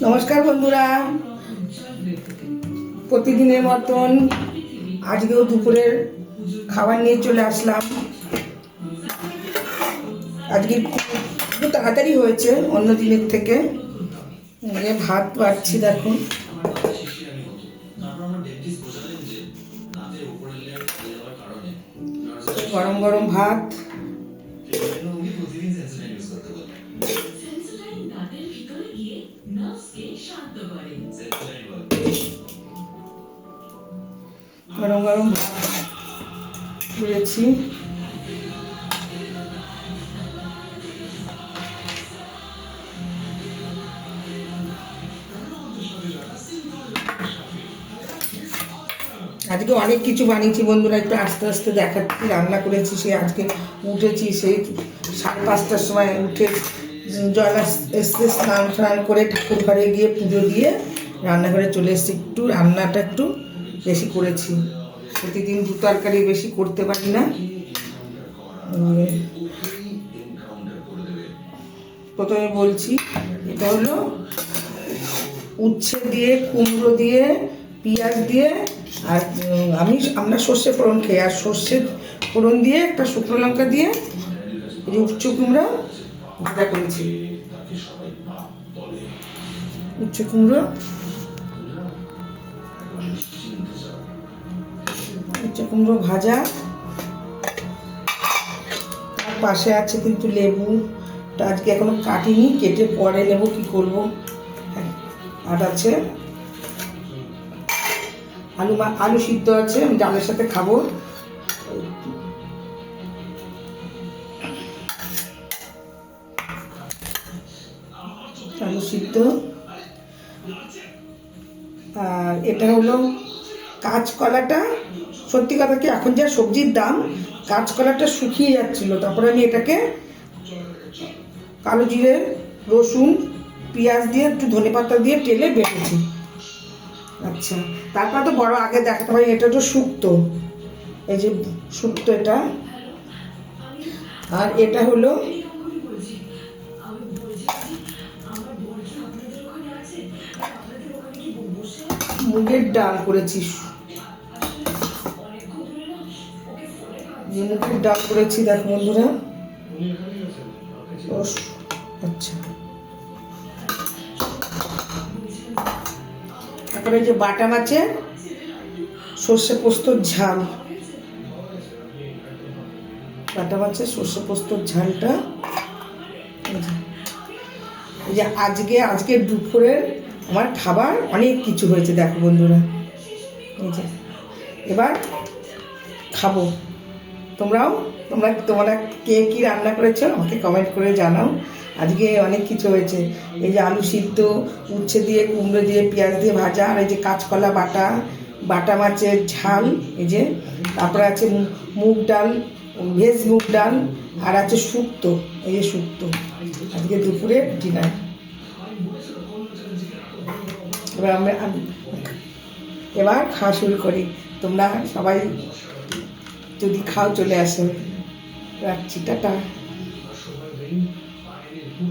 নমস্কার বন্ধুরা, প্রতিদিনের মতন আজকেও দুপুরের খাবার নিয়ে চলে আসলাম। আজকে একটু তাড়াতাড়ি হয়েছে অন্য দিনের থেকে। ভাত বাড়ছি, দেখুন গরম গরম ভাত। গরম গরম করেছি। আজকে অনেক কিছু বানিয়েছি বন্ধুরা, একটু আস্তে আস্তে দেখাচ্ছি। রান্না করেছি, সে আজকে উঠেছি সেই 5:30টার সময় উঠে জল এসে স্নান করে ঠাকুর ঘরে গিয়ে পুজো দিয়ে রান্নাঘরে চলে এসেছি। একটু রান্নাটা একটু বেশি করেছি, প্রতিদিন 2 তরকারি বেশি করতে পারি না। প্রথমে বলছি, এটা হলো উচ্ছে দিয়ে, কুমড়ো দিয়ে, পেঁয়াজ দিয়ে, আর আমরা সর্ষে ফোড়ন খেয়ে, আর সর্ষে ফোড়ন দিয়ে একটা শুকনো লঙ্কা দিয়ে এই উচ্ছে কুমড়ো ভাজা করেছি। উচ্ছে কুমড়ো ভাজা। তার পাশে আছে কিন্তু লেবুটা আজকে এখনো কাটিনি, কেটে পরে নেব, কি করব। আর আছে আলু সিদ্ধ আছে, আমি ডালের সাথে খাবো। আলু সিদ্ধ। আর এটা হলো কাঁচকলাটা। সত্যি কথা কি, এখন যা সবজির দাম, কাঁচকলাটা শুকিয়ে যাচ্ছিল, তারপরে আমি এটাকে কালো জিরে, রসুন, পেঁয়াজ দিয়ে, একটু ধনেপাতা দিয়ে তেলে বেটেছি। আচ্ছা, তারপর তো বড় আগে দেখাতে পারি, এটা তো শুক্তো, এই যে শুক্তো এটা। আর এটা হলো মুগের ডাল করেছি, মুগের ডাল করেছি, দেখো বন্ধুরা। আচ্ছা, তারপরে যে বাটা মাছের সর্ষে পোস্তর ঝাল, বাটা মাছের সর্ষে পোস্তর ঝালটা। এই যে আজকে দুপুরের আমার খাবার অনেক কিছু হয়েছে, দেখো বন্ধুরা। এই যে এবার খাবো। তোমরা কে কী রান্না করেছো আমাকে কমেন্ট করে জানাও। আজকে অনেক কিছু হয়েছে। এই যে আলু সিদ্ধ, উচ্ছে দিয়ে, কুমড়ো দিয়ে, পেঁয়াজ দিয়ে ভাজা, আর এই যে কাঁচকলা বাটা মাছের ঝাল, এই যে। তারপরে আছে মুগ ডাল, ভেজ মুগ ডাল, আর আছে শুক্তো, এই যে শুক্তো আজকে দুপুরে ডিনার। এবার খাওয়া শুরু করি। তোমরা সবাই যদি খাও চলে আসো। রাখছি, টাটা।